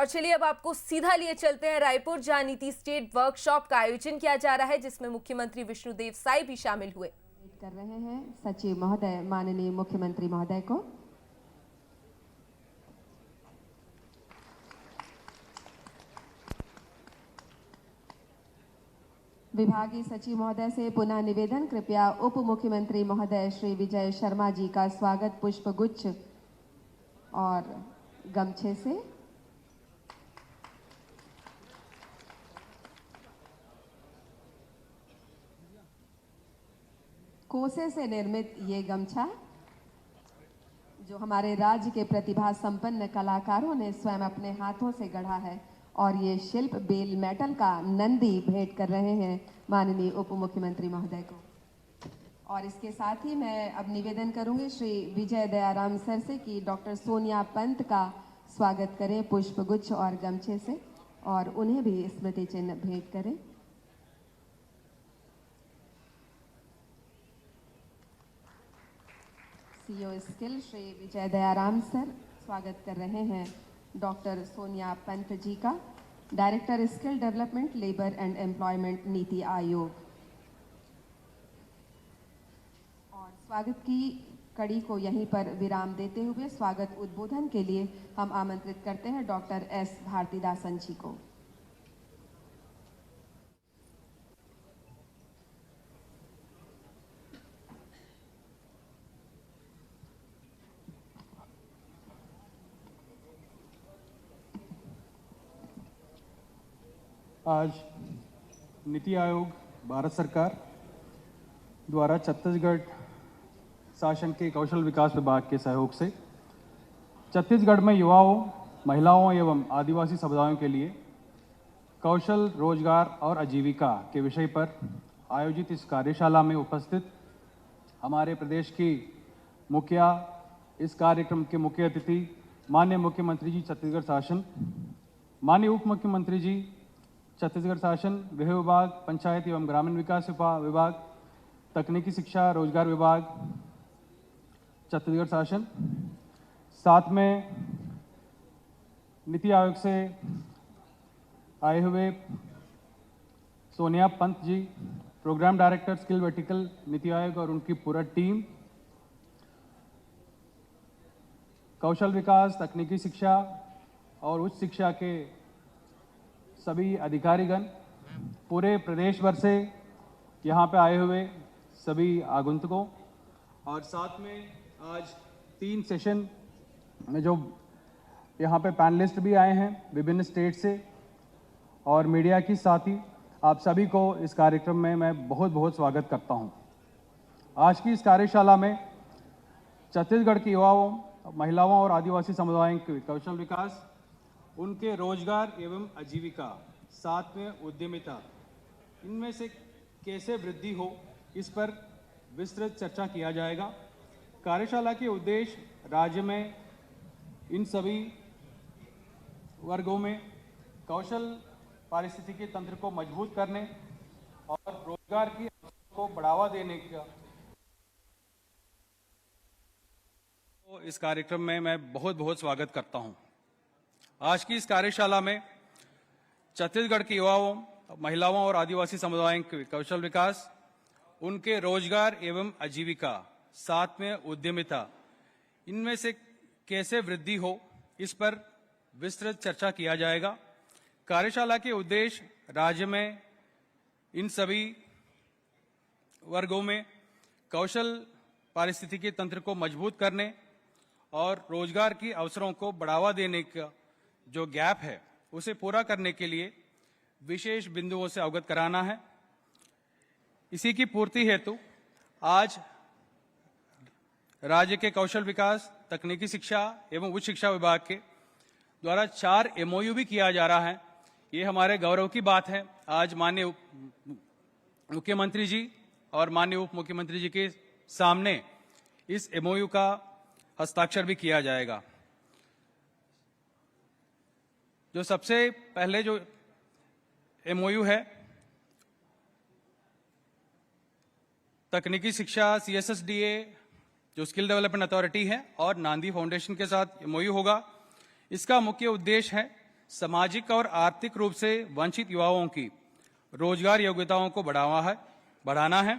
और चलिए अब आपको सीधा लिए चलते हैं रायपुर, जहां नीति स्टेट वर्कशॉप का आयोजन किया जा रहा है, जिसमें मुख्यमंत्री विष्णुदेव साई भी शामिल हुए। कर रहे हैं सचिव महोदय माननीय मुख्यमंत्री महोदय को। विभागीय सचिव महोदय से पुनः निवेदन, कृपया उप मुख्यमंत्री महोदय श्री विजय शर्मा जी का स्वागत पुष्पगुच्छ और गमछे से। कोसे से निर्मित ये गमछा जो हमारे राज्य के प्रतिभा संपन्न कलाकारों ने स्वयं अपने हाथों से गढ़ा है, और ये शिल्प बेल मेटल का नंदी भेंट कर रहे हैं माननीय उप मुख्यमंत्री महोदय को। और इसके साथ ही मैं अब निवेदन करूंगी श्री विजय दयाराम सर से कि डॉक्टर सोनिया पंत का स्वागत करें पुष्पगुच्छ और गमछे से, और उन्हें भी स्मृति चिन्ह भेंट करें। CEO skill Shri Vijay Dayaram sir स्वागत कर रहे हैं डॉक्टर सोनिया पंत जी का, director skill development labour and employment NITI Aayog. और स्वागत की कड़ी को यहीं पर विराम देते हुए स्वागत उद्बोधन के लिए हम आमंत्रित करते हैं डॉक्टर एस भारतीदासन जी को। आज नीति आयोग भारत सरकार द्वारा छत्तीसगढ़ शासन के कौशल विकास विभाग के सहयोग से छत्तीसगढ़ में युवाओं, महिलाओं एवं आदिवासी समुदायों के लिए कौशल, रोजगार और आजीविका के विषय पर आयोजित इस कार्यशाला में उपस्थित हमारे प्रदेश की मुखिया, इस कार्यक्रम के मुख्य अतिथि माननीय मुख्यमंत्री जी छत्तीसगढ़ शासन, माननीय उप मुख्यमंत्री जी छत्तीसगढ़ शासन, गृह विभाग, पंचायत एवं ग्रामीण विकास विभाग, तकनीकी शिक्षा, रोजगार विभाग छत्तीसगढ़ शासन, साथ में नीति आयोग से आए हुए सोनिया पंत जी, programme director skill vertical NITI Aayog और उनकी पूरा टीम, कौशल विकास, तकनीकी शिक्षा और उच्च शिक्षा के सभी अधिकारीगण, पूरे प्रदेश भर से यहाँ पे आए हुए सभी आगंतुकों, और साथ में आज 3 सेशन में जो यहाँ पे पैनलिस्ट भी आए हैं विभिन्न स्टेट से और मीडिया की, साथ ही आप सभी को इस कार्यक्रम में मैं बहुत बहुत स्वागत करता हूँ। आज की इस कार्यशाला में छत्तीसगढ़ के युवाओं, महिलाओं और आदिवासी समुदायों के कौशल विकास, उनके रोजगार एवं आजीविका, साथ में उद्यमिता, इनमें से कैसे वृद्धि हो, इस पर विस्तृत चर्चा किया जाएगा। कार्यशाला के उद्देश्य राज्य में इन सभी वर्गों में कौशल पारिस्थितिकी तंत्र को मजबूत करने और रोजगार की अवसरों को बढ़ावा देने का, तो इस कार्यक्रम में मैं बहुत बहुत स्वागत करता हूं। आज की इस कार्यशाला में छत्तीसगढ़ के युवाओं, महिलाओं और आदिवासी समुदायों के कौशल विकास, उनके रोजगार एवं आजीविका, साथ में उद्यमिता, इनमें से कैसे वृद्धि हो, इस पर विस्तृत चर्चा किया जाएगा। कार्यशाला के उद्देश्य राज्य में इन सभी वर्गों में कौशल पारिस्थितिकी तंत्र को मजबूत करने और रोजगार की अवसरों को बढ़ावा देने का जो गैप है उसे पूरा करने के लिए विशेष बिंदुओं से अवगत कराना है। इसी की पूर्ति हेतु आज राज्य के कौशल विकास, तकनीकी शिक्षा एवं उच्च शिक्षा विभाग के द्वारा 4 MOU भी किया जा रहा है। ये हमारे गौरव की बात है। आज माननीय मुख्यमंत्री जी और माननीय उप मुख्यमंत्री जी के सामने इस MOU का हस्ताक्षर भी किया जाएगा। जो सबसे पहले जो MOU है, तकनीकी शिक्षा CSSDA जो स्किल डेवलपमेंट अथॉरिटी है और नांदी फाउंडेशन के साथ MOU होगा। इसका मुख्य उद्देश्य है सामाजिक और आर्थिक रूप से वंचित युवाओं की रोजगार योग्यताओं को बढ़ाना है।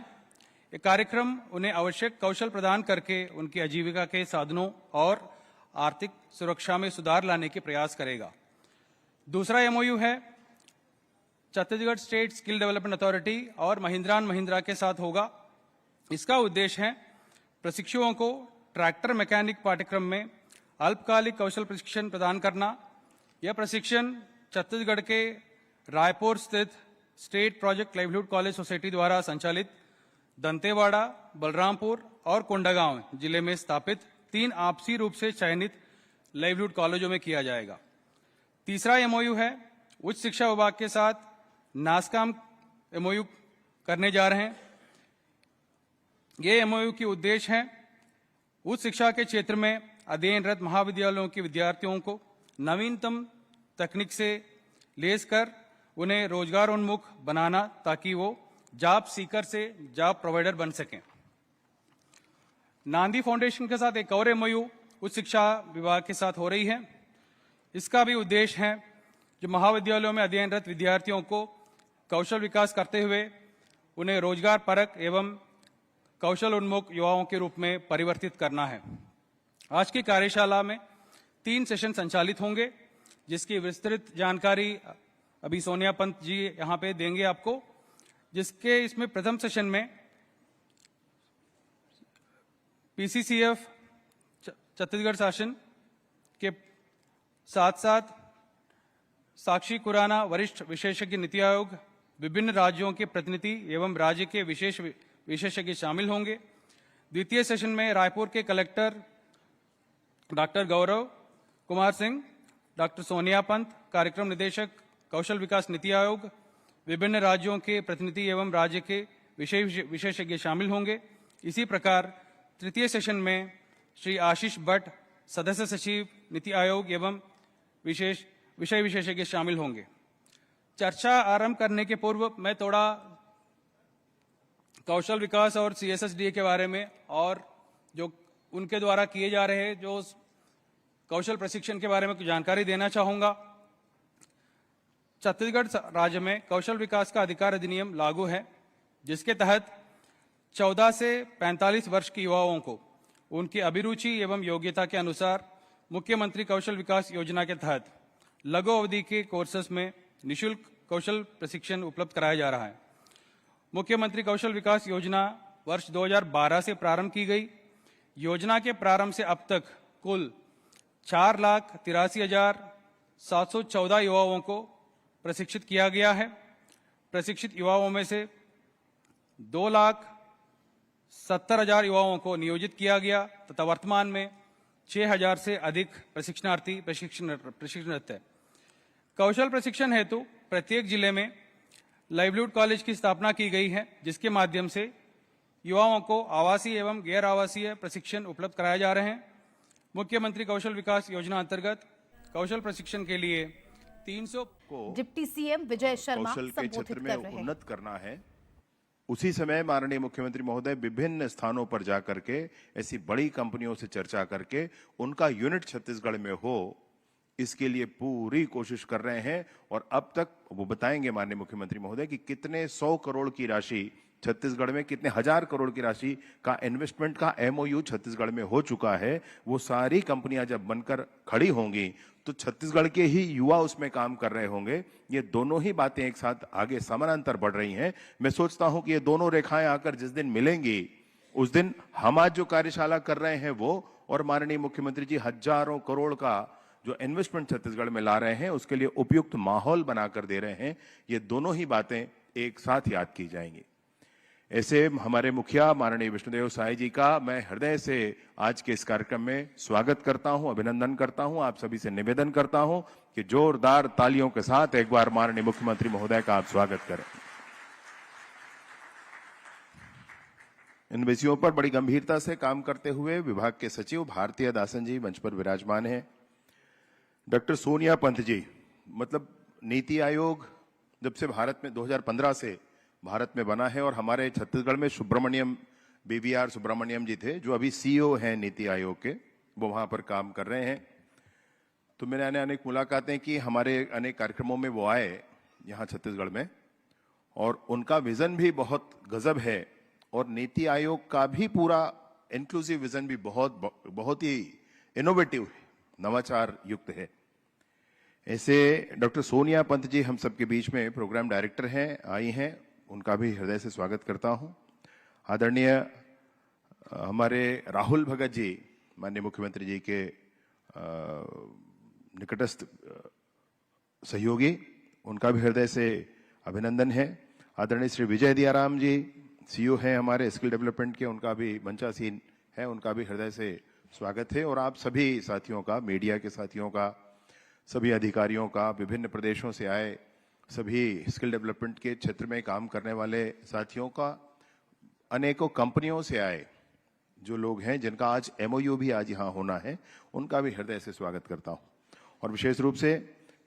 ये कार्यक्रम उन्हें आवश्यक कौशल प्रदान करके उनकी आजीविका के साधनों और आर्थिक सुरक्षा में सुधार लाने के प्रयास करेगा। दूसरा एमओयू है Chhattisgarh state skill development authority और महिंद्रा एंड महिंद्रा के साथ होगा। इसका उद्देश्य है प्रशिक्षुओं को ट्रैक्टर मैकेनिक पाठ्यक्रम में अल्पकालिक कौशल प्रशिक्षण प्रदान करना। यह प्रशिक्षण छत्तीसगढ़ के रायपुर स्थित state project livelihood college society द्वारा संचालित दंतेवाड़ा, बलरामपुर और कोंडागांव जिले में स्थापित 3 आपसी रूप से चयनित लाइवलीहुड कॉलेजों में किया जाएगा। तीसरा एमओयू है उच्च शिक्षा विभाग के साथ नासकाम एमओयू करने जा रहे हैं। ये एमओयू की उद्देश्य है उच्च शिक्षा के क्षेत्र में अध्ययनरत महाविद्यालयों के विद्यार्थियों को नवीनतम तकनीक से लेस कर उन्हें रोजगारोन्मुख बनाना ताकि वो जॉब सीकर से जॉब प्रोवाइडर बन सकें। नांदी फाउंडेशन के साथ एक और एमओयू उच्च शिक्षा विभाग के साथ हो रही है। इसका भी उद्देश्य है जो महाविद्यालयों में अध्ययनरत विद्यार्थियों को कौशल विकास करते हुए उन्हें रोजगार परक एवं कौशल उन्मुख युवाओं के रूप में परिवर्तित करना है। आज की कार्यशाला में 3 सेशन संचालित होंगे, जिसकी विस्तृत जानकारी अभी सोनिया पंत जी यहाँ पे देंगे आपको। जिसके इसमें प्रथम सेशन में पीसीसीएफ छत्तीसगढ़ शासन के साथ साथ साक्षी खुराना वरिष्ठ विशेषज्ञ नीति आयोग, विभिन्न राज्यों के प्रतिनिधि एवं राज्य के विशेष विशेषज्ञ शामिल होंगे। द्वितीय सेशन में रायपुर के collector doctor Gaurav Kumar Singh, doctor Sonia Pant, कार्यक्रम निदेशक कौशल विकास नीति आयोग, विभिन्न राज्यों के प्रतिनिधि एवं राज्य के विशेषज्ञ शामिल होंगे। इसी प्रकार तृतीय सेशन में श्री आशीष भट्ट, सदस्य सचिव नीति आयोग एवं विषय विशेषज्ञ शामिल होंगे। चर्चा आरंभ करने के पूर्व मैं थोड़ा कौशल विकास और सीएसएसडीए के बारे में और जो उनके द्वारा किए जा रहे जो कौशल प्रशिक्षण के बारे में कुछ जानकारी देना चाहूंगा। छत्तीसगढ़ राज्य में कौशल विकास का अधिकार अधिनियम लागू है, जिसके तहत 14 से 45 वर्ष के युवाओं को उनकी अभिरुचि एवं योग्यता के अनुसार मुख्यमंत्री कौशल विकास योजना के तहत लघु अवधि के कोर्सेस में निःशुल्क कौशल प्रशिक्षण उपलब्ध कराया जा रहा है। मुख्यमंत्री कौशल विकास योजना वर्ष 2012 से प्रारंभ की गई। योजना के प्रारंभ से अब तक कुल 4,83,714 युवाओं को प्रशिक्षित किया गया है। प्रशिक्षित युवाओं में से 2,70,000 युवाओं को नियोजित किया गया तथा वर्तमान में 6,000 से अधिक प्रशिक्षणार्थी प्रशिक्षणरत है। कौशल प्रशिक्षण हेतु प्रत्येक जिले में लाइवलीहुड कॉलेज की स्थापना की गई है, जिसके माध्यम से युवाओं को आवासीय एवं गैर आवासीय प्रशिक्षण उपलब्ध कराए जा रहे हैं। मुख्यमंत्री कौशल विकास योजना अंतर्गत कौशल प्रशिक्षण के लिए 300 को डिप्टी सीएम विजय शर्मा कौशल के संबोधित क्षेत्र कर में रहे हैं। उन्नत करना है। उसी समय माननीय मुख्यमंत्री महोदय विभिन्न स्थानों पर जाकर के ऐसी बड़ी कंपनियों से चर्चा करके उनका यूनिट छत्तीसगढ़ में हो, इसके लिए पूरी कोशिश कर रहे हैं। और अब तक वो बताएंगे माननीय मुख्यमंत्री महोदय कि कितने 100 करोड़ की राशि छत्तीसगढ़ में, कितने 1000 करोड़ की राशि का इन्वेस्टमेंट का एमओयू छत्तीसगढ़ में हो चुका है। वो सारी कंपनियां जब बनकर खड़ी होंगी तो छत्तीसगढ़ के ही युवा उसमें काम कर रहे होंगे। ये दोनों ही बातें एक साथ आगे समानांतर बढ़ रही हैं। मैं सोचता हूं कि ये दोनों रेखाएं आकर जिस दिन मिलेंगी, उस दिन हम आज जो कार्यशाला कर रहे हैं वो, और माननीय मुख्यमंत्री जी हजारों करोड़ का जो इन्वेस्टमेंट छत्तीसगढ़ में ला रहे हैं, उसके लिए उपयुक्त माहौल बनाकर दे रहे हैं। ये दोनों ही बातें एक साथ याद की जाएंगी। ऐसे हमारे मुखिया माननीय विष्णुदेव साय जी का मैं हृदय से आज के इस कार्यक्रम में स्वागत करता हूं, अभिनंदन करता हूं। आप सभी से निवेदन करता हूं कि जोरदार तालियों के साथ एक बार माननीय मुख्यमंत्री महोदय का आप स्वागत करें। इन विषयों पर बड़ी गंभीरता से काम करते हुए विभाग के सचिव भारतीय दासन जी मंच पर विराजमान हैं। डॉक्टर सोनिया पंत जी, मतलब नीति आयोग जब से भारत में 2015 से भारत में बना है, और हमारे छत्तीसगढ़ में सुब्रमण्यम BVR सुब्रमण्यम जी थे जो अभी CEO हैं नीति आयोग के, वो वहां पर काम कर रहे हैं। तो मैंने अनेक मुलाकातें की, हमारे अनेक कार्यक्रमों में वो आए यहाँ छत्तीसगढ़ में, और उनका विजन भी बहुत गजब है, और नीति आयोग का भी पूरा इंक्लूसिव विजन भी बहुत ही इनोवेटिव है, नवाचार युक्त है। ऐसे डॉक्टर सोनिया पंत जी हम सबके बीच में प्रोग्राम डायरेक्टर हैं, आई हैं, उनका भी हृदय से स्वागत करता हूं। आदरणीय हमारे राहुल भगत जी, माननीय मुख्यमंत्री जी के निकटस्थ सहयोगी, उनका भी हृदय से अभिनंदन है। आदरणीय श्री विजय दियाराम जी, सीईओ हैं हमारे स्किल डेवलपमेंट के, उनका भी मंचासीन है, उनका भी हृदय से स्वागत है। और आप सभी साथियों का, मीडिया के साथियों का, सभी अधिकारियों का, विभिन्न प्रदेशों से आए सभी स्किल डेवलपमेंट के क्षेत्र में काम करने वाले साथियों का, अनेकों कंपनियों से आए जो लोग हैं, जिनका आज एमओयू भी आज यहाँ होना है, उनका भी हृदय से स्वागत करता हूँ। और विशेष रूप से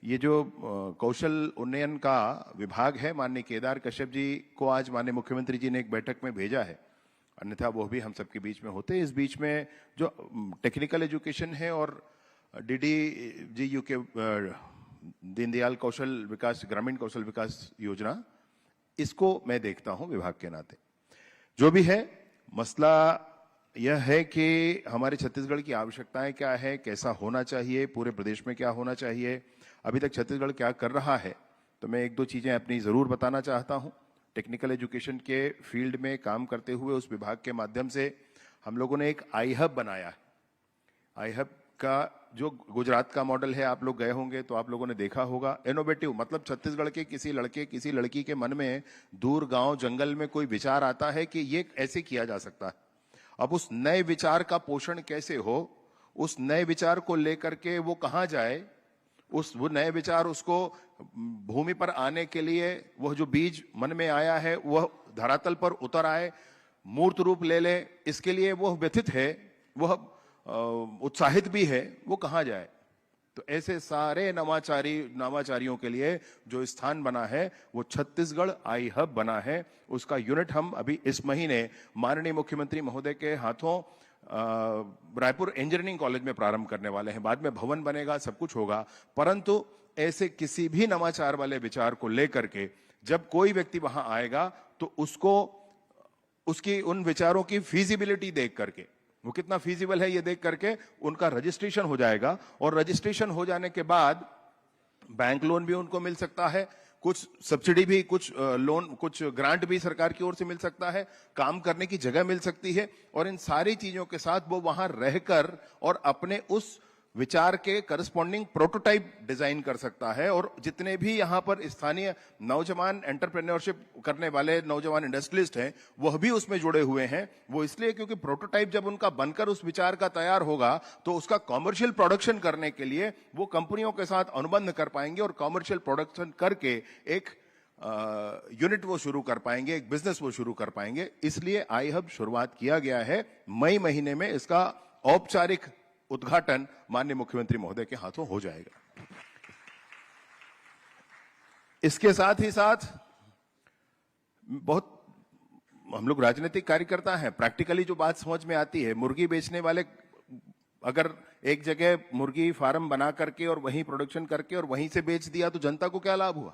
ये जो कौशल उन्नयन का विभाग है, माननीय केदार कश्यप जी को आज माननीय मुख्यमंत्री जी ने एक बैठक में भेजा है, अन्यथा वो भी हम सबके बीच में होते। इस बीच में जो टेक्निकल एजुकेशन है और DDGU के दीनदयाल कौशल विकास, ग्रामीण कौशल विकास योजना, इसको मैं देखता हूं विभाग के नाते। जो भी है, मसला यह है कि हमारे छत्तीसगढ़ की आवश्यकताएं क्या है, कैसा होना चाहिए, पूरे प्रदेश में क्या होना चाहिए, अभी तक छत्तीसगढ़ क्या कर रहा है, तो मैं एक दो चीजें अपनी जरूर बताना चाहता हूं। टेक्निकल एजुकेशन के फील्ड में काम करते हुए उस विभाग के माध्यम से हम लोगों ने एक आई हब बनाया है। आई हब का जो गुजरात का मॉडल है, आप लोग गए होंगे तो आप लोगों ने देखा होगा। इनोवेटिव मतलब छत्तीसगढ़ के किसी लड़के, किसी लड़की के मन में दूर गांव जंगल में कोई विचार आता है कि ये ऐसे किया जा सकता है। अब उस नए विचार का पोषण कैसे हो, उस नए विचार को लेकर के वो कहां जाए, वो नए विचार उसको भूमि पर आने के लिए, वह जो बीज मन में आया है वह धरातल पर उतर आए, मूर्त रूप ले ले, इसके लिए वह व्यथित है, वह उत्साहित भी है, वो कहां जाए। तो ऐसे सारे नवाचारियों के लिए जो स्थान बना है वो छत्तीसगढ़ आई हब बना है। उसका यूनिट हम अभी इस महीने माननीय मुख्यमंत्री महोदय के हाथों रायपुर इंजीनियरिंग कॉलेज में प्रारंभ करने वाले हैं। बाद में भवन बनेगा, सब कुछ होगा, परंतु ऐसे किसी भी नवाचार वाले विचार को लेकर के जब कोई व्यक्ति वहां आएगा तो उसको उसकी उन विचारों की फीजिबिलिटी देख करके, वो कितना फीजिबल है ये देख करके उनका रजिस्ट्रेशन हो जाएगा, और रजिस्ट्रेशन हो जाने के बाद बैंक लोन भी उनको मिल सकता है, कुछ सब्सिडी भी, कुछ लोन, कुछ ग्रांट भी सरकार की ओर से मिल सकता है, काम करने की जगह मिल सकती है, और इन सारी चीजों के साथ वो वहां रहकर और अपने उस विचार के करस्पॉन्डिंग प्रोटोटाइप डिजाइन कर सकता है। और जितने भी यहाँ पर स्थानीय नौजवान एंटरप्रेन्योरशिप करने वाले नौजवान इंडस्ट्रियलिस्ट हैं, वह भी उसमें जुड़े हुए हैं। वो इसलिए क्योंकि प्रोटोटाइप जब उनका बनकर उस विचार का तैयार होगा तो उसका कॉमर्शियल प्रोडक्शन करने के लिए वो कंपनियों के साथ अनुबंध कर पाएंगे, और कॉमर्शियल प्रोडक्शन करके एक यूनिट वो शुरू कर पाएंगे, एक बिजनेस वो शुरू कर पाएंगे। इसलिए आई हब शुरुआत किया गया है। मई महीने में इसका औपचारिक उद्घाटन माननीय मुख्यमंत्री महोदय के हाथों हो जाएगा। इसके साथ ही साथ बहुत हम लोग राजनीतिक कार्यकर्ता हैं, प्रैक्टिकली जो बात समझ में आती है, मुर्गी बेचने वाले अगर एक जगह मुर्गी फार्म बना करके और वहीं प्रोडक्शन करके और वहीं से बेच दिया तो जनता को क्या लाभ हुआ।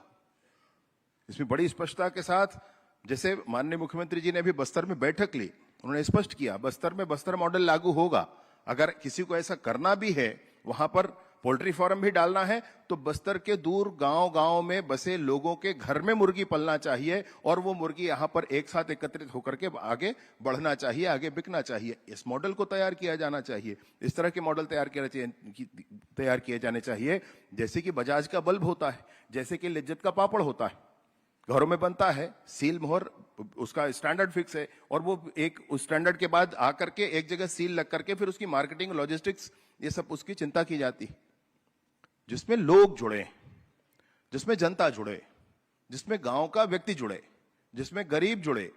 इसमें बड़ी स्पष्टता के साथ, जैसे माननीय मुख्यमंत्री जी ने अभी बस्तर में बैठक ली, उन्होंने स्पष्ट किया बस्तर में बस्तर मॉडल लागू होगा। अगर किसी को ऐसा करना भी है, वहां पर पोल्ट्री फार्म भी डालना है, तो बस्तर के दूर गांव में बसे लोगों के घर में मुर्गी पलना चाहिए, और वो मुर्गी यहां पर एक साथ एकत्रित होकर के आगे बढ़ना चाहिए, आगे बिकना चाहिए। इस मॉडल को तैयार किया जाना चाहिए। इस तरह के मॉडल तैयार किए जाने चाहिए, जैसे कि बजाज का बल्ब होता है, जैसे कि लिज्जत का पापड़ होता है, घरों में बनता है, सील मोहर उसका स्टैंडर्ड फिक्स है, और वो एक उस स्टैंडर्ड के बाद आकर के एक जगह सील लग करके फिर उसकी मार्केटिंग, लॉजिस्टिक्स, ये सब उसकी चिंता की जाती है। जिसमें लोग जुड़े, जिसमें जनता जुड़े, जिसमें गांव का व्यक्ति जुड़े, जिसमें गरीब जुड़े,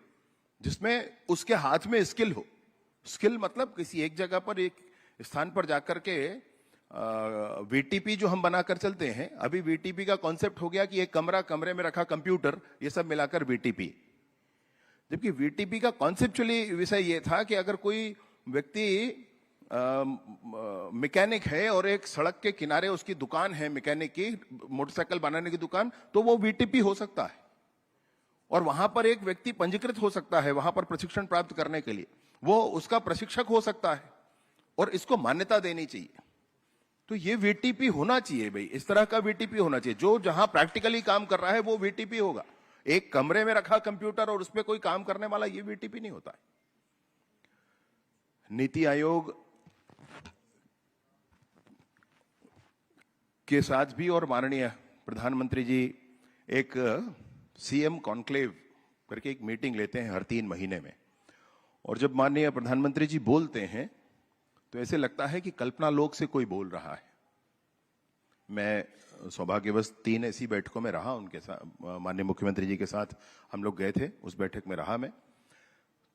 जिसमें उसके हाथ में स्किल हो। स्किल मतलब किसी एक जगह पर, एक स्थान पर जाकर के वीटीपी जो हम बनाकर चलते हैं, अभी वीटीपी का कॉन्सेप्ट हो गया कि एक कमरे में रखा कंप्यूटर, ये सब मिलाकर वीटीपी। जबकि वीटीपी का कॉन्सेप्चुअली विषय ये था कि अगर कोई व्यक्ति मैकेनिक है और एक सड़क के किनारे उसकी दुकान है मैकेनिक की, मोटरसाइकिल बनाने की दुकान, तो वो वीटीपी हो सकता है और वहां पर एक व्यक्ति पंजीकृत हो सकता है वहां पर प्रशिक्षण प्राप्त करने के लिए, वो उसका प्रशिक्षक हो सकता है और इसको मान्यता देनी चाहिए। तो ये वीटीपी होना चाहिए भाई, इस तरह का वीटीपी होना चाहिए। जो जहां प्रैक्टिकली काम कर रहा है वो वीटीपी होगा। एक कमरे में रखा कंप्यूटर और उस पर कोई काम करने वाला, ये वीटीपी नहीं होता है। नीति आयोग के साथ भी और माननीय प्रधानमंत्री जी एक सीएम कॉन्क्लेव करके एक मीटिंग लेते हैं हर 3 महीने में, और जब माननीय प्रधानमंत्री जी बोलते हैं तो ऐसे लगता है कि कल्पना लोक से कोई बोल रहा है। मैं सौभाग्यवश 3 ऐसी बैठकों में रहा उनके साथ, माननीय मुख्यमंत्री जी के साथ हम लोग गए थे, उस बैठक में रहा मैं।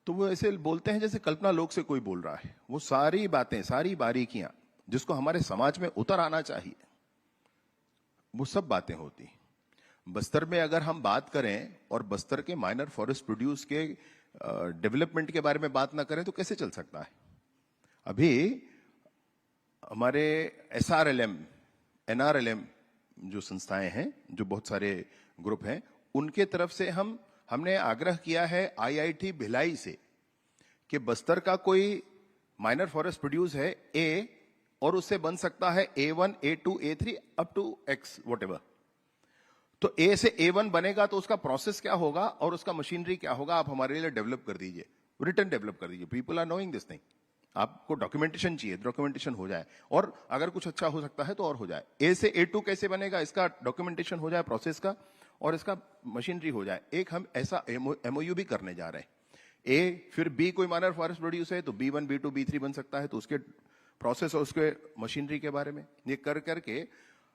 तो वो ऐसे बोलते हैं जैसे कल्पना लोक से कोई बोल रहा है। वो सारी बातें, सारी बारीकियां जिसको हमारे समाज में उतर आना चाहिए, वो सब बातें होती हैं। बस्तर में अगर हम बात करें और बस्तर के माइनर फॉरेस्ट प्रोड्यूस के डेवलपमेंट के बारे में बात ना करें तो कैसे चल सकता है। अभी हमारे SRLM, NRLM जो संस्थाएं हैं, जो बहुत सारे ग्रुप हैं, उनके तरफ से हमने आग्रह किया है IIT भिलाई से कि बस्तर का कोई माइनर फॉरेस्ट प्रोड्यूस है A और उससे बन सकता है A1, A2, A3 up to X whatever. तो A से A1 बनेगा तो उसका प्रोसेस क्या होगा और उसका मशीनरी क्या होगा, आप हमारे लिए डेवलप कर दीजिए, रिटर्न डेवलप कर दीजिए। People are knowing this thing. आपको डॉक्यूमेंटेशन चाहिए, डॉक्यूमेंटेशन हो जाए, और अगर कुछ अच्छा हो सकता है तो और हो जाए। A से A2 कैसे बनेगा, इसका डॉक्यूमेंटेशन हो जाए प्रोसेस का, और इसका मशीनरी हो जाए। एक हम ऐसा MOU भी करने जा रहे हैं। A फिर B कोई माइनर फॉरेस्ट प्रोड्यूस है तो B1, B2, B3 बन सकता है, तो उसके प्रोसेस और उसके मशीनरी के बारे में ये कर करके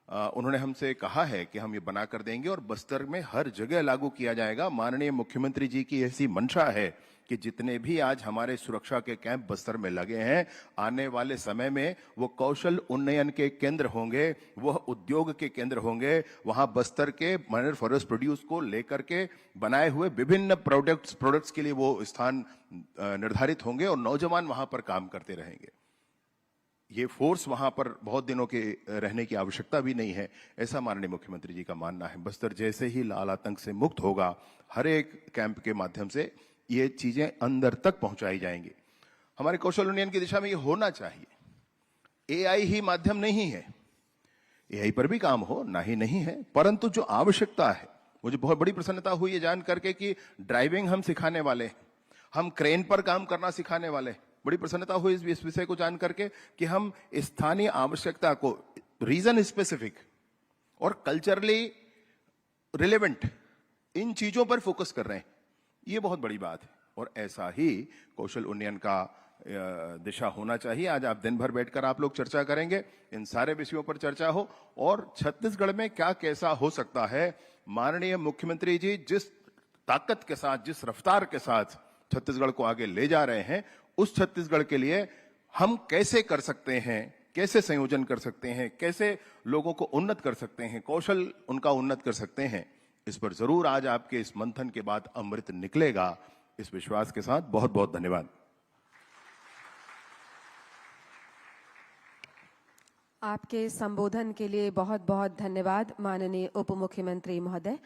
उन्होंने हमसे कहा है कि हम ये बना कर देंगे और बस्तर में हर जगह लागू किया जाएगा। माननीय मुख्यमंत्री जी की ऐसी मंशा है कि जितने भी आज हमारे सुरक्षा के कैंप बस्तर में लगे हैं, आने वाले समय में वो कौशल उन्नयन के केंद्र होंगे, वह उद्योग के केंद्र होंगे। वहां बस्तर के माइनर फॉरेस्ट प्रोड्यूस को लेकर के बनाए हुए विभिन्न प्रोडक्ट्स के लिए वो स्थान निर्धारित होंगे और नौजवान वहां पर काम करते रहेंगे। ये फोर्स वहां पर बहुत दिनों के रहने की आवश्यकता भी नहीं है, ऐसा माननीय मुख्यमंत्री जी का मानना है। बस्तर जैसे ही लाल आतंक से मुक्त होगा, हर एक कैंप के माध्यम से ये चीजें अंदर तक पहुंचाई जाएंगी। हमारे कौशल उन्नयन की दिशा में ये होना चाहिए। AI ही माध्यम नहीं है, AI पर भी काम हो ना ही नहीं है, परंतु जो आवश्यकता है, मुझे बहुत बड़ी प्रसन्नता हुई है जान करके कि ड्राइविंग हम सिखाने वाले, हम क्रेन पर काम करना सिखाने वाले। बड़ी प्रसन्नता हुई इस विषय को जान करके कि हम स्थानीय आवश्यकता को, रीजन स्पेसिफिक और कल्चरली रिलेवेंट, इन चीजों पर फोकस कर रहे हैं। ये बहुत बड़ी बात है और ऐसा ही कौशल उन्नयन का दिशा होना चाहिए। आज आप दिन भर बैठकर आप लोग चर्चा करेंगे, इन सारे विषयों पर चर्चा हो और छत्तीसगढ़ में क्या कैसा हो सकता है। माननीय मुख्यमंत्री जी जिस ताकत के साथ, जिस रफ्तार के साथ छत्तीसगढ़ को आगे ले जा रहे हैं, उस छत्तीसगढ़ के लिए हम कैसे कर सकते हैं, कैसे संयोजन कर सकते हैं, कैसे लोगों को उन्नत कर सकते हैं, कौशल उनका उन्नत कर सकते हैं, इस पर जरूर आज आपके इस मंथन के बाद अमृत निकलेगा। इस विश्वास के साथ बहुत बहुत धन्यवाद। आपके संबोधन के लिए बहुत बहुत धन्यवाद माननीय उप मुख्यमंत्री महोदय।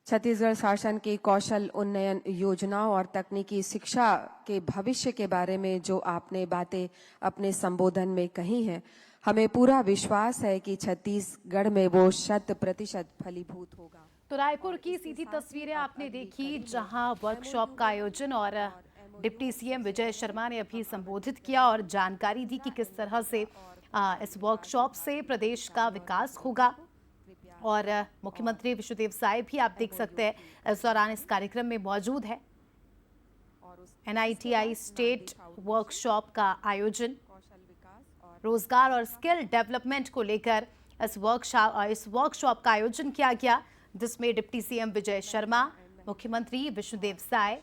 छत्तीसगढ़ शासन की कौशल उन्नयन योजनाओं और तकनीकी शिक्षा के भविष्य के बारे में जो आपने बातें अपने संबोधन में कही हैं, हमें पूरा विश्वास है कि छत्तीसगढ़ में वो 100% फलीभूत होगा। तो रायपुर की सीधी तस्वीरें आपने देखी, जहां वर्कशॉप का आयोजन और डिप्टी सीएम विजय शर्मा ने अभी संबोधित किया और जानकारी दी कि किस तरह से इस वर्कशॉप से प्रदेश का विकास होगा। और मुख्यमंत्री विष्णुदेव साय भी आप देख सकते हैं इस दौरान इस कार्यक्रम में मौजूद है। NITI स्टेट वर्कशॉप का आयोजन रोजगार और स्किल डेवलपमेंट को लेकर इस वर्कशॉप का आयोजन किया गया, जिसमें डिप्टी सीएम विजय शर्मा, मुख्यमंत्री विष्णुदेव साय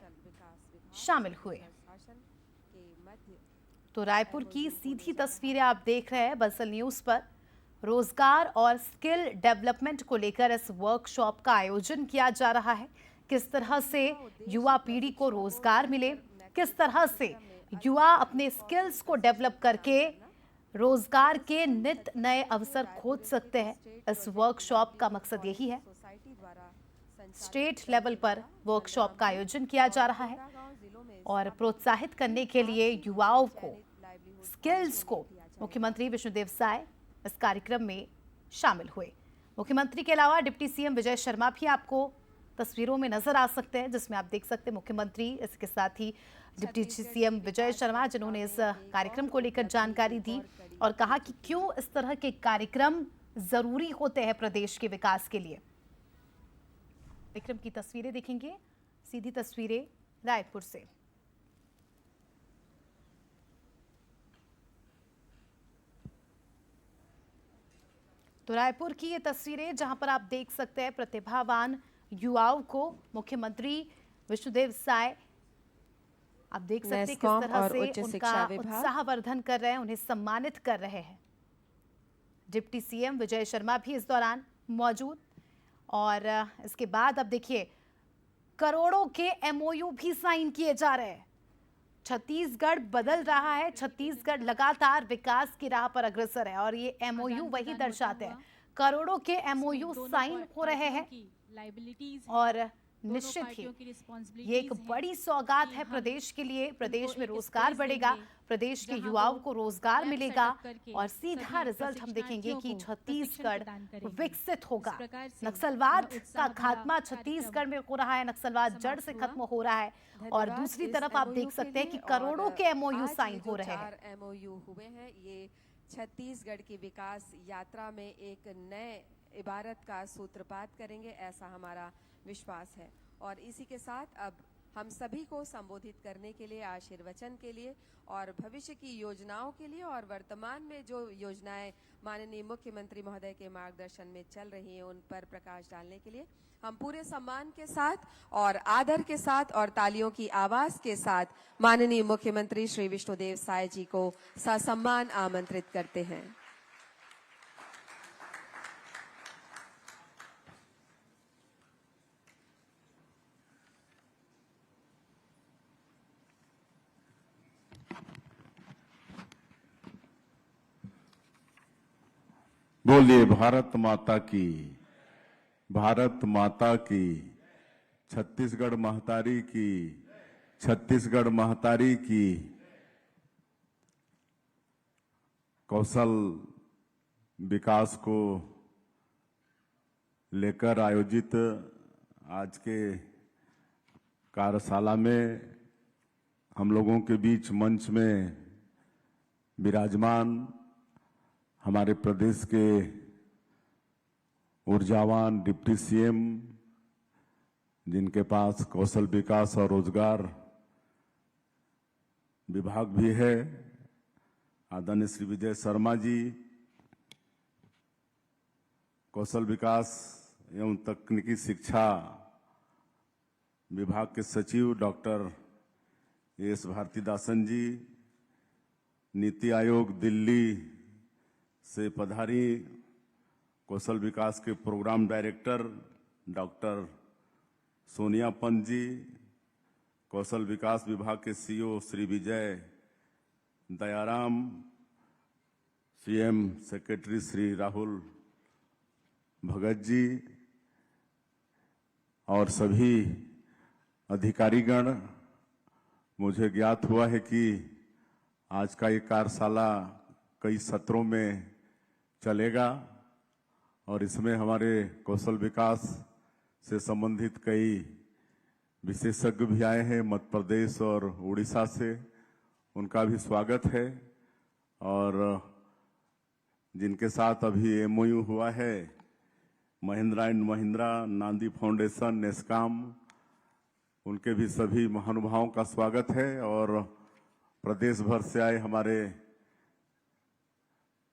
शामिल हुए। तो रायपुर की सीधी तस्वीरें आप देख रहे हैं बंसल न्यूज पर। रोजगार और स्किल डेवलपमेंट को लेकर इस वर्कशॉप का आयोजन किया जा रहा है। किस तरह से युवा पीढ़ी को रोजगार मिले, किस तरह से युवा अपने स्किल्स को डेवलप करके रोजगार के नित नए अवसर खोज सकते हैं। इस वर्कशॉप का मकसद यही है। स्टेट लेवल पर वर्कशॉप का आयोजन किया जा रहा है और प्रोत्साहित करने के लिए युवाओं को स्किल्स को मुख्यमंत्री विष्णुदेव साय इस कार्यक्रम में शामिल हुए। मुख्यमंत्री के अलावा डिप्टी सीएम विजय शर्मा भी आपको तस्वीरों में नजर आ सकते हैं, जिसमें आप देख सकते हैं मुख्यमंत्री, इसके साथ ही डिप्टी सीएम विजय शर्मा, जिन्होंने इस कार्यक्रम को लेकर जानकारी दी और कहा कि क्यों इस तरह के कार्यक्रम जरूरी होते हैं प्रदेश के विकास के लिए। कार्यक्रम की तस्वीरें देखेंगे, सीधी तस्वीरें रायपुर से। तो रायपुर की ये तस्वीरें जहां पर आप देख सकते हैं प्रतिभावान युवाओं को मुख्यमंत्री विष्णुदेव साय, आप देख सकते हैं किस तरह से उनका उत्साहवर्धन कर रहे हैं, उन्हें सम्मानित कर रहे हैं। डिप्टी सीएम विजय शर्मा भी इस दौरान मौजूद और इसके बाद अब देखिए करोड़ों के एमओयू भी साइन किए जा रहे हैं। छत्तीसगढ़ बदल रहा है, छत्तीसगढ़ लगातार विकास की राह पर अग्रसर है और ये एमओयू वही दर्शाते हैं। करोड़ों के एमओयू साइन हो रहे हैं और निश्चित ही ये एक बड़ी सौगात है प्रदेश के लिए। प्रदेश में रोजगार बढ़ेगा, प्रदेश के युवाओं को रोजगार मिलेगा और सीधा रिजल्ट हम देखेंगे कि छत्तीसगढ़ विकसित होगा। नक्सलवाद का खात्मा छत्तीसगढ़ में हो रहा है, नक्सलवाद जड़ से खत्म हो रहा है और दूसरी तरफ आप देख सकते हैं कि करोड़ों के एमओयू साइन हो रहे हैं। एमओयू हुए हैं, ये छत्तीसगढ़ की विकास यात्रा में एक नए इबारत का सूत्रपात करेंगे, ऐसा हमारा विश्वास है। और इसी के साथ अब हम सभी को संबोधित करने के लिए, आशीर्वचन के लिए और भविष्य की योजनाओं के लिए और वर्तमान में जो योजनाएं माननीय मुख्यमंत्री महोदय के मार्गदर्शन में चल रही हैं उन पर प्रकाश डालने के लिए हम पूरे सम्मान के साथ और आदर के साथ और तालियों की आवाज के साथ माननीय मुख्यमंत्री श्री विष्णुदेव साय जी को ससम्मान आमंत्रित करते हैं। बोलिए भारत माता की, भारत माता की, छत्तीसगढ़ महतारी की, छत्तीसगढ़ महतारी की। कौशल विकास को लेकर आयोजित आज के कार्यशाला में हम लोगों के बीच मंच में विराजमान हमारे प्रदेश के ऊर्जावान डिप्टी सीएम, जिनके पास कौशल विकास और रोजगार विभाग भी है, आदरणीय श्री विजय शर्मा जी, कौशल विकास एवं तकनीकी शिक्षा विभाग के सचिव डॉक्टर एस भारतीदासन जी, नीति आयोग दिल्ली से पधारी कौशल विकास के programme director doctor Sonia Pant ji, कौशल विकास विभाग के CEO Shri Vijay Dayaram, CM secretary Shri Rahul Bhagat ji और सभी अधिकारीगण। मुझे ज्ञात हुआ है कि आज का ये कार्यशाला कई सत्रों में चलेगा और इसमें हमारे कौशल विकास से संबंधित कई विशेषज्ञ भी आए हैं मध्य प्रदेश और उड़ीसा से, उनका भी स्वागत है। और जिनके साथ अभी एमओयू हुआ है, महिंद्रा एंड महिंद्रा, नांदी फाउंडेशन, नेस्काम, उनके भी सभी महानुभावों का स्वागत है। और प्रदेश भर से आए हमारे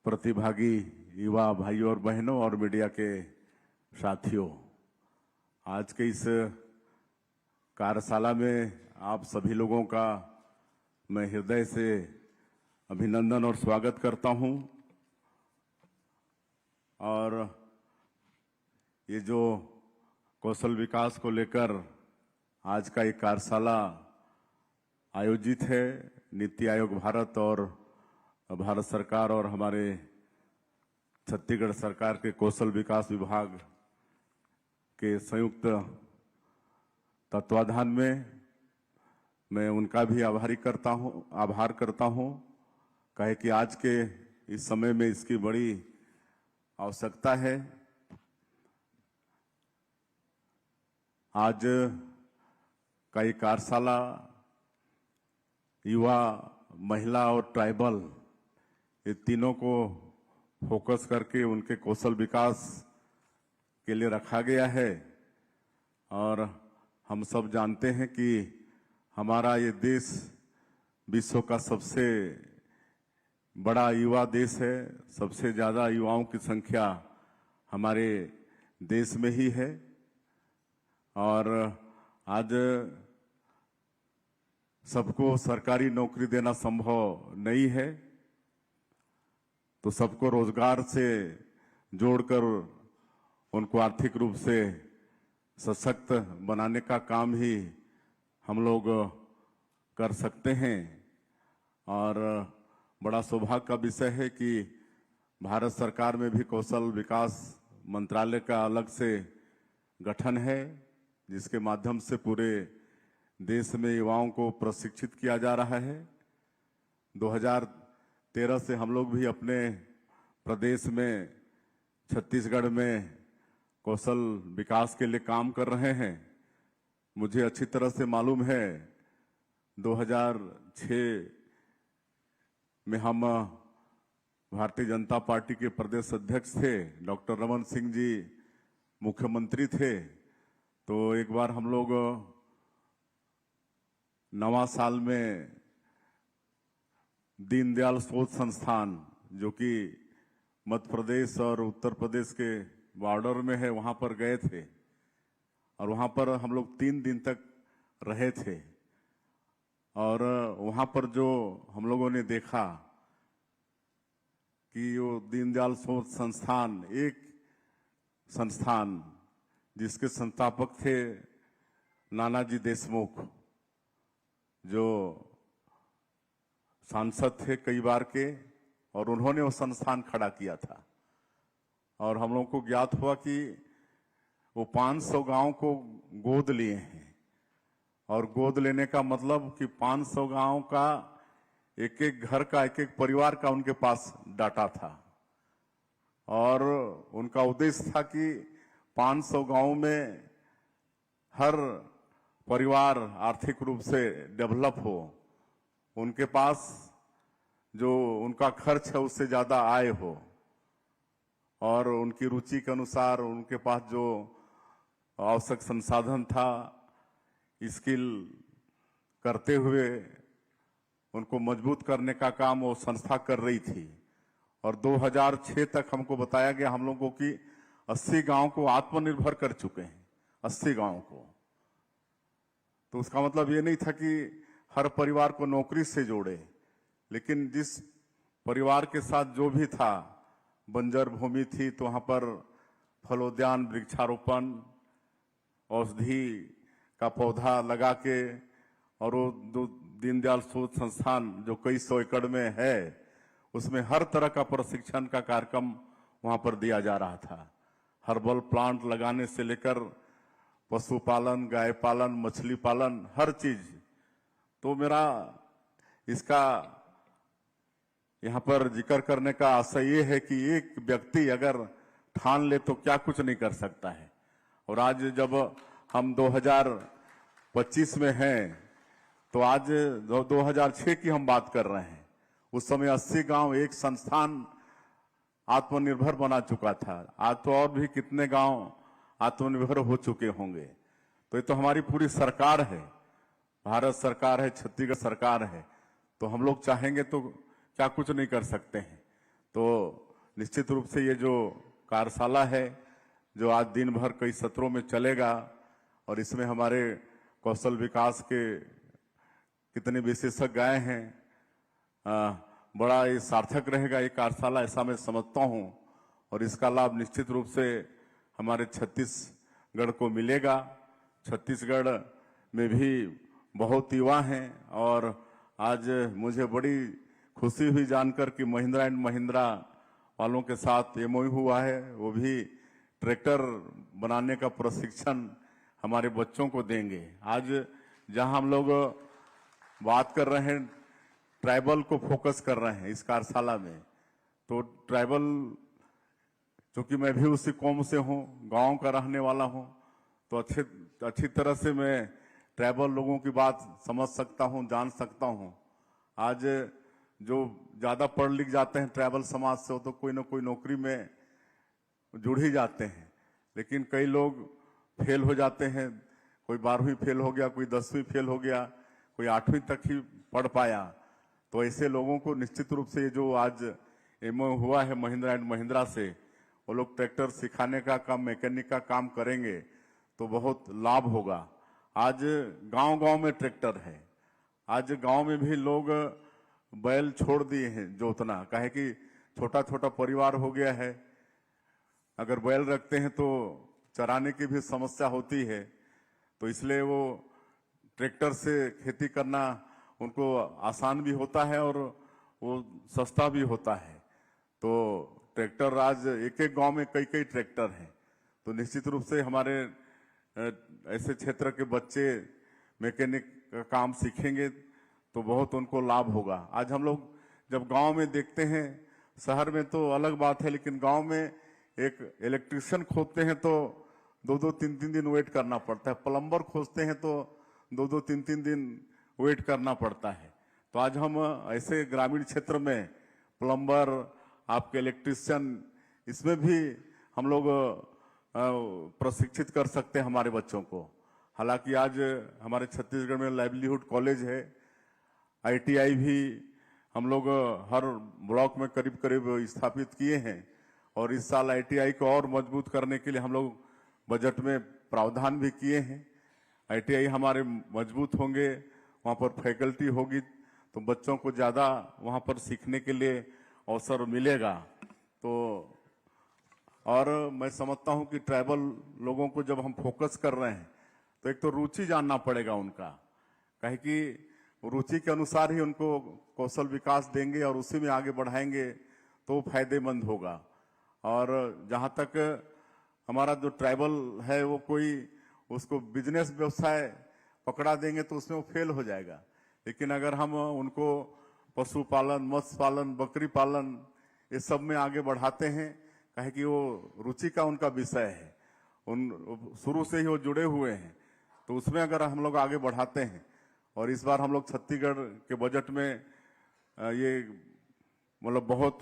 प्रतिभागी युवा भाइयों और बहनों और मीडिया के साथियों, आज के इस कार्यशाला में आप सभी लोगों का मैं हृदय से अभिनंदन और स्वागत करता हूं। और ये जो कौशल विकास को लेकर आज का ये कार्यशाला आयोजित है। नीति आयोग भारत और भारत सरकार और हमारे छत्तीसगढ़ सरकार के कौशल विकास विभाग के संयुक्त तत्वाधान में मैं उनका भी आभार करता हूं, कहे कि आज के इस समय में इसकी बड़ी आवश्यकता है। आज का ये कार्यशाला युवा, महिला और ट्राइबल ये तीनों को फोकस करके उनके कौशल विकास के लिए रखा गया है। और हम सब जानते हैं कि हमारा ये देश विश्व का सबसे बड़ा युवा देश है। सबसे ज़्यादा युवाओं की संख्या हमारे देश में ही है। और आज सबको सरकारी नौकरी देना संभव नहीं है, तो सबको रोजगार से जोड़कर उनको आर्थिक रूप से सशक्त बनाने का काम ही हम लोग कर सकते हैं। और बड़ा सौभाग्य का विषय है कि भारत सरकार में भी कौशल विकास मंत्रालय का अलग से गठन है, जिसके माध्यम से पूरे देश में युवाओं को प्रशिक्षित किया जा रहा है। 2013 से हम लोग भी अपने प्रदेश में, छत्तीसगढ़ में कौशल विकास के लिए काम कर रहे हैं। मुझे अच्छी तरह से मालूम है 2006 में हम भारतीय जनता पार्टी के प्रदेश अध्यक्ष थे, डॉक्टर रमन सिंह जी मुख्यमंत्री थे। तो एक बार हम लोग नवा साल में दीनदयाल शोध संस्थान, जो कि मध्य प्रदेश और उत्तर प्रदेश के बॉर्डर में है, वहां पर गए थे। और वहां पर हम लोग 3 दिन तक रहे थे। और वहां पर जो हम लोगों ने देखा कि वो दीनदयाल शोध संस्थान एक संस्थान जिसके संस्थापक थे नानाजी देशमुख, जो सांसद थे कई बार के, और उन्होंने वो संस्थान खड़ा किया था। और हम लोगों को ज्ञात हुआ कि वो 500 गांव को गोद लिए हैं। और गोद लेने का मतलब कि 500 गांव का एक एक घर का, एक एक परिवार का उनके पास डाटा था। और उनका उद्देश्य था कि 500 गांव में हर परिवार आर्थिक रूप से डेवलप हो, उनके पास जो उनका खर्च है उससे ज्यादा आय हो, और उनकी रुचि के अनुसार उनके पास जो आवश्यक संसाधन था, स्किल करते हुए उनको मजबूत करने का काम वो संस्था कर रही थी। और 2006 तक हमको बताया गया हम लोगों की 80 गांव को आत्मनिर्भर कर चुके हैं, 80 गांव को। तो उसका मतलब ये नहीं था कि हर परिवार को नौकरी से जोड़े, लेकिन जिस परिवार के साथ जो भी था, बंजर भूमि थी तो वहां पर फलोद्यान, वृक्षारोपण, औषधि का पौधा लगा के, और वो दीनदयाल शोध संस्थान जो कई 100 एकड़ में है, उसमें हर तरह का प्रशिक्षण का कार्यक्रम वहां पर दिया जा रहा था। हर्बल प्लांट लगाने से लेकर पशुपालन, गाय पालन, मछली पालन, हर चीज। तो मेरा इसका यहाँ पर जिक्र करने का आशय ये है कि एक व्यक्ति अगर ठान ले तो क्या कुछ नहीं कर सकता है। और आज जब हम 2025 में हैं, तो आज 2006 की हम बात कर रहे हैं। उस समय 80 गांव, एक संस्थान आत्मनिर्भर बना चुका था। आज तो और भी कितने गांव आत्मनिर्भर हो चुके होंगे। तो ये तो हमारी पूरी सरकार है, भारत सरकार है, छत्तीसगढ़ सरकार है। तो हम लोग चाहेंगे तो क्या कुछ नहीं कर सकते हैं। तो निश्चित रूप से ये जो कार्यशाला है, जो आज दिन भर कई सत्रों में चलेगा, और इसमें हमारे कौशल विकास के कितने विशेषज्ञ आए हैं, बड़ा ये सार्थक रहेगा ये कार्यशाला, ऐसा मैं समझता हूं। और इसका लाभ निश्चित रूप से हमारे छत्तीसगढ़ को मिलेगा। छत्तीसगढ़ में भी बहुत युवा हैं और आज मुझे बड़ी खुशी हुई जानकर कि महिंद्रा एंड महिंद्रा वालों के साथ एमओयू हुआ है। वो भी ट्रैक्टर बनाने का प्रशिक्षण हमारे बच्चों को देंगे। आज जहां हम लोग बात कर रहे हैं, ट्राइबल को फोकस कर रहे हैं इस कार्यशाला में, तो ट्राइबल, क्योंकि मैं भी उसी कौम से हूं, गांव का रहने वाला हूं, तो अच्छी तरह से मैं ट्राइबल लोगों की बात समझ सकता हूं, जान सकता हूं। आज जो ज्यादा पढ़ लिख जाते हैं ट्राइबल समाज से, वो तो कोई ना कोई नौकरी में जुड़ ही जाते हैं, लेकिन कई लोग फेल हो जाते हैं। कोई 12वीं फेल हो गया, कोई 10वीं फेल हो गया, कोई 8वीं तक ही पढ़ पाया। तो ऐसे लोगों को निश्चित रूप से जो आज एमओयू हुआ है महिंद्रा एंड महिंद्रा से, वो लोग ट्रैक्टर सिखाने का काम, मैकेनिक का काम करेंगे तो बहुत लाभ होगा। आज गांव-गांव में ट्रैक्टर है। आज गांव में भी लोग बैल छोड़ दिए हैं जोतना, काहे कि छोटा छोटा परिवार हो गया है। अगर बैल रखते हैं तो चराने की भी समस्या होती है, तो इसलिए वो ट्रैक्टर से खेती करना उनको आसान भी होता है और वो सस्ता भी होता है। तो ट्रैक्टर आज एक एक गांव में कई कई ट्रैक्टर हैं, तो निश्चित रूप से हमारे ऐसे क्षेत्र के बच्चे मैकेनिक का काम सीखेंगे तो बहुत उनको लाभ होगा। आज हम लोग जब गांव में देखते हैं, शहर में तो अलग बात है, लेकिन गांव में एक इलेक्ट्रिशियन खोजते हैं तो 2-2, 3-3 दिन वेट करना पड़ता है। प्लम्बर खोजते हैं तो 2-2, 3-3 दिन वेट करना पड़ता है। तो आज हम ऐसे ग्रामीण क्षेत्र में प्लम्बर, आपके इलेक्ट्रिशियन, इसमें भी हम लोग प्रशिक्षित कर सकते हैं हमारे बच्चों को। हालांकि आज हमारे छत्तीसगढ़ में लाइवलीहुड कॉलेज है, ITI भी हम लोग हर ब्लॉक में करीब करीब स्थापित किए हैं, और इस साल ITI को और मजबूत करने के लिए हम लोग बजट में प्रावधान भी किए हैं। ITI हमारे मजबूत होंगे, वहाँ पर फैकल्टी होगी, तो बच्चों को ज़्यादा वहाँ पर सीखने के लिए अवसर मिलेगा। तो और मैं समझता हूँ कि ट्राइबल लोगों को जब हम फोकस कर रहे हैं, तो एक तो रुचि जानना पड़ेगा उनका, कहे कि रुचि के अनुसार ही उनको कौशल विकास देंगे और उसी में आगे बढ़ाएंगे तो फायदेमंद होगा। और जहाँ तक हमारा जो ट्राइबल है, वो कोई उसको बिजनेस व्यवसाय पकड़ा देंगे तो उसमें वो फेल हो जाएगा। लेकिन अगर हम उनको पशुपालन, मत्स्य पालन, बकरी पालन, ये सब में आगे बढ़ाते हैं, कहे कि वो रुचि का उनका विषय है, उन शुरू से ही वो जुड़े हुए हैं, तो उसमें अगर हम लोग आगे बढ़ाते हैं। और इस बार हम लोग छत्तीसगढ़ के बजट में ये मतलब बहुत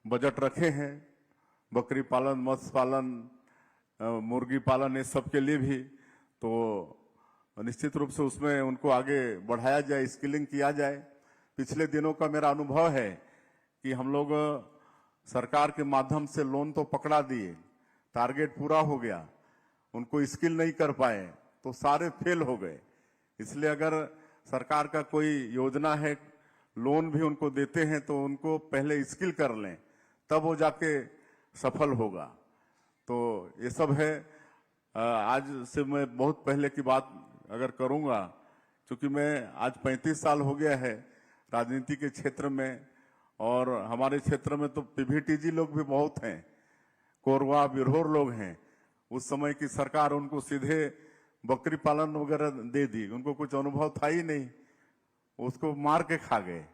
बजट रखे हैं, बकरी पालन, मत्स्य पालन, मुर्गी पालन, इस सब के लिए भी, तो निश्चित रूप से उसमें उनको आगे बढ़ाया जाए, स्किलिंग किया जाए। पिछले दिनों का मेरा अनुभव है कि हम लोग सरकार के माध्यम से लोन तो पकड़ा दिए, टारगेट पूरा हो गया, उनको स्किल नहीं कर पाए तो सारे फेल हो गए। इसलिए अगर सरकार का कोई योजना है, लोन भी उनको देते हैं, तो उनको पहले स्किल कर लें, तब वो जाके सफल होगा। तो ये सब है। आज से मैं बहुत पहले की बात अगर करूंगा, क्योंकि मैं आज 35 साल हो गया है राजनीति के क्षेत्र में, और हमारे क्षेत्र में तो PVTG लोग भी बहुत हैं, कोरवा बिरहोर लोग हैं। उस समय की सरकार उनको सीधे बकरी पालन वगैरह दे दी, उनको कुछ अनुभव था ही नहीं, उसको मार के खा गए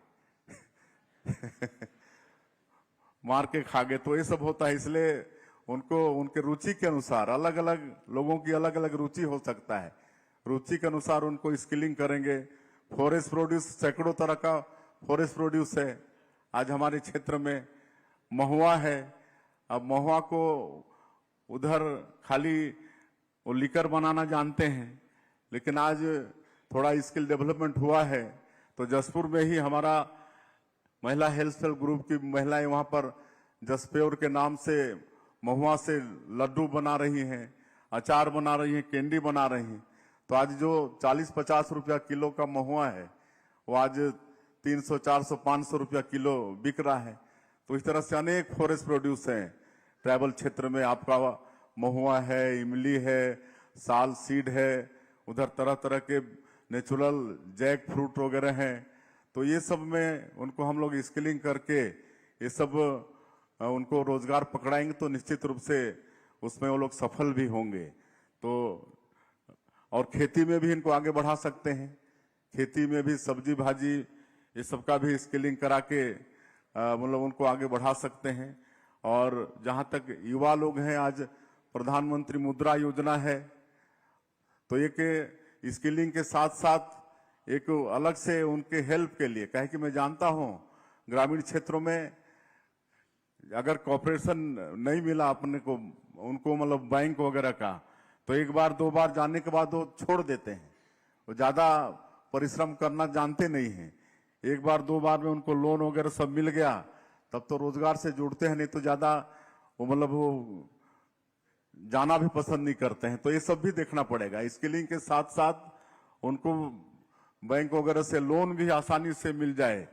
मार के खा गए। तो ये सब होता है, इसलिए उनको उनके रुचि के अनुसार, अलग अलग लोगों की अलग अलग रुचि हो सकता है, रुचि के अनुसार उनको स्किलिंग करेंगे। फॉरेस्ट प्रोड्यूस, सैकड़ों तरह का फॉरेस्ट प्रोड्यूस है। आज हमारे क्षेत्र में महुआ है। अब महुआ को उधर खाली वो लिकर बनाना जानते हैं, लेकिन आज थोड़ा स्किल डेवलपमेंट हुआ है। तो जसपुर में ही हमारा महिला हेल्थ ग्रुप की महिलाएं वहां पर जसप्योर के नाम से महुआ से लड्डू बना रही हैं, अचार बना रही हैं, कैंडी बना रही हैं। तो आज जो 40-50 रुपया किलो का महुआ है, वो आज 300, 400, 500 रुपया किलो बिक रहा है। तो इस तरह से अनेक फॉरेस्ट प्रोड्यूस हैं ट्राइबल क्षेत्र में। आपका महुआ है, इमली है, साल सीड है, उधर तरह तरह के नेचुरल जैक फ्रूट वगैरह हैं, तो ये सब में उनको हम लोग स्किलिंग करके ये सब उनको रोजगार पकड़ाएंगे तो निश्चित रूप से उसमें वो लोग सफल भी होंगे। तो और खेती में भी इनको आगे बढ़ा सकते हैं, खेती में भी सब्जी भाजी ये सब का भी स्किलिंग करा के मतलब उनको आगे बढ़ा सकते हैं। और जहां तक युवा लोग हैं, आज प्रधानमंत्री मुद्रा योजना है, तो एक स्किलिंग के साथ साथ एक अलग से उनके हेल्प के लिए, कहे कि मैं जानता हूं ग्रामीण क्षेत्रों में अगर कॉर्पोरेशन नहीं मिला अपने को उनको मतलब बैंक वगैरह का, तो एक बार दो बार जाने के बाद वो छोड़ देते हैं, वो ज्यादा परिश्रम करना जानते नहीं हैं। एक बार दो बार में उनको लोन वगैरह सब मिल गया तब तो रोजगार से जुड़ते हैं, नहीं तो ज्यादा वो मतलब वो जाना भी पसंद नहीं करते हैं। तो ये सब भी देखना पड़ेगा। स्किलिंग के साथ साथ उनको बैंक वगैरह से लोन भी आसानी से मिल जाए,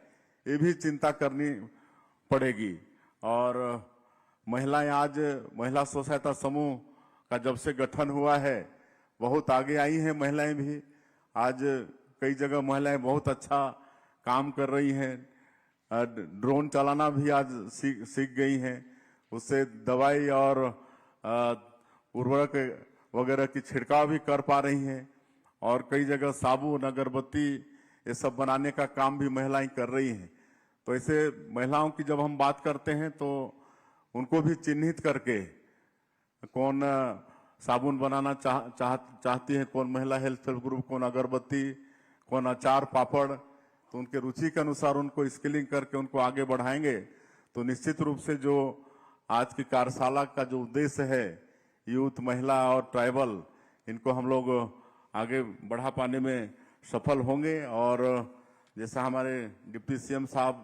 ये भी चिंता करनी पड़ेगी। और महिलाएं आज महिला स्व सहायता समूह का जब से गठन हुआ है बहुत आगे आई हैं महिलाएं भी। आज कई जगह महिलाएं बहुत अच्छा काम कर रही हैं, ड्रोन चलाना भी आज सीख गई हैं, उससे दवाई और उर्वरक वगैरह की छिड़काव भी कर पा रही हैं। और कई जगह साबुन अगरबत्ती ये सब बनाने का काम भी महिलाएं कर रही हैं। तो ऐसे महिलाओं की जब हम बात करते हैं तो उनको भी चिन्हित करके कौन साबुन बनाना चाहती है, कौन महिला हेल्थ ग्रुप, कौन अगरबत्ती, कौन अचार पापड़, तो उनके रुचि के अनुसार उनको स्किलिंग करके उनको आगे बढ़ाएंगे तो निश्चित रूप से जो आज की कार्यशाला का जो उद्देश्य है यूथ, महिला और ट्राइबल, इनको हम लोग आगे बढ़ा पाने में सफल होंगे। और जैसा हमारे डिप्टी सीएम साहब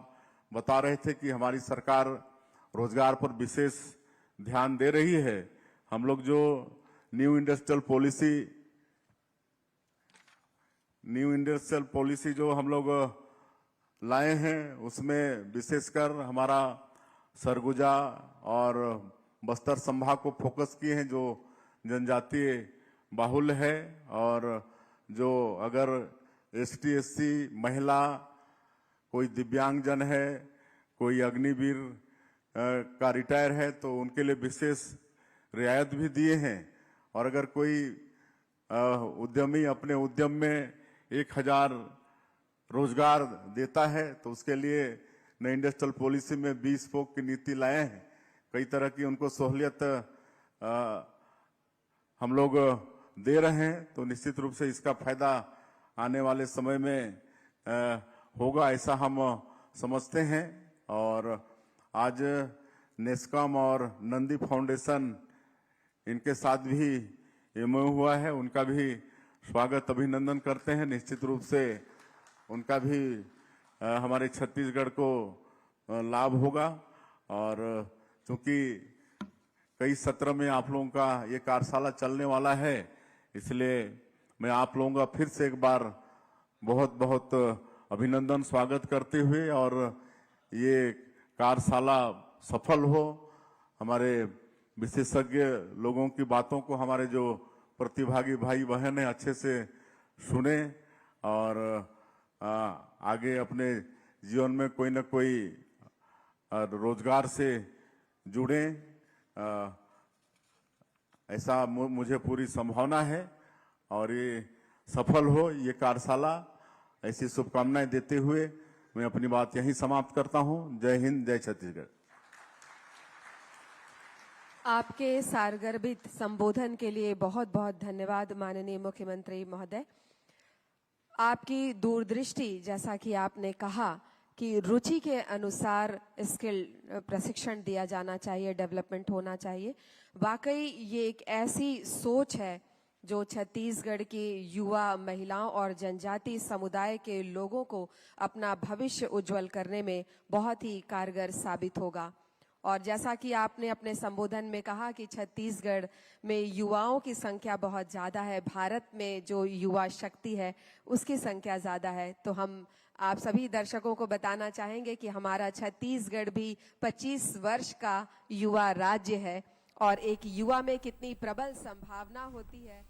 बता रहे थे कि हमारी सरकार रोजगार पर विशेष ध्यान दे रही है। हम लोग जो न्यू इंडस्ट्रियल पॉलिसी जो हम लोग लाए हैं उसमें विशेषकर हमारा सरगुजा और बस्तर संभाग को फोकस किए हैं, जो जनजातीय बाहुल्य है। और जो अगर ST SC महिला, कोई दिव्यांगजन है, कोई अग्निवीर का रिटायर है तो उनके लिए विशेष रियायत भी दिए हैं। और अगर कोई उद्यमी अपने उद्यम में 1000 रोजगार देता है तो उसके लिए नई इंडस्ट्रियल पॉलिसी में 20 फोक की नीति लाए हैं। कई तरह की उनको सहूलियत हम लोग दे रहे हैं, तो निश्चित रूप से इसका फायदा आने वाले समय में होगा ऐसा हम समझते हैं। और आज नेस्कॉम और नंदी फाउंडेशन इनके साथ भी MOU हुआ है, उनका भी स्वागत अभिनंदन करते हैं। निश्चित रूप से उनका भी हमारे छत्तीसगढ़ को लाभ होगा। और चूंकि कई सत्र में आप लोगों का ये कार्यशाला चलने वाला है, इसलिए मैं आप लोगों का फिर से एक बार बहुत बहुत अभिनंदन स्वागत करते हुए और ये कार्यशाला सफल हो, हमारे विशेषज्ञ लोगों की बातों को हमारे जो प्रतिभागी भाई बहन हैं अच्छे से सुने और आगे अपने जीवन में कोई न कोई रोजगार से जुड़े, ऐसा मुझे पूरी संभावना है। और ये सफल हो ये कार्यशाला, ऐसी शुभकामनाएं देते हुए मैं अपनी बात यहीं समाप्त करता हूं। जय हिंद, जय छत्तीसगढ़। आपके सारगर्भित संबोधन के लिए बहुत बहुत धन्यवाद माननीय मुख्यमंत्री महोदय। आपकी दूरदृष्टि, जैसा कि आपने कहा कि रुचि के अनुसार स्किल प्रशिक्षण दिया जाना चाहिए, डेवलपमेंट होना चाहिए, वाकई ये एक ऐसी सोच है जो छत्तीसगढ़ की युवा, महिलाओं और जनजाति समुदाय के लोगों को अपना भविष्य उज्जवल करने में बहुत ही कारगर साबित होगा। और जैसा कि आपने अपने संबोधन में कहा कि छत्तीसगढ़ में युवाओं की संख्या बहुत ज़्यादा है, भारत में जो युवा शक्ति है उसकी संख्या ज़्यादा है, तो हम आप सभी दर्शकों को बताना चाहेंगे कि हमारा छत्तीसगढ़ भी 25 वर्ष का युवा राज्य है और एक युवा में कितनी प्रबल संभावना होती है।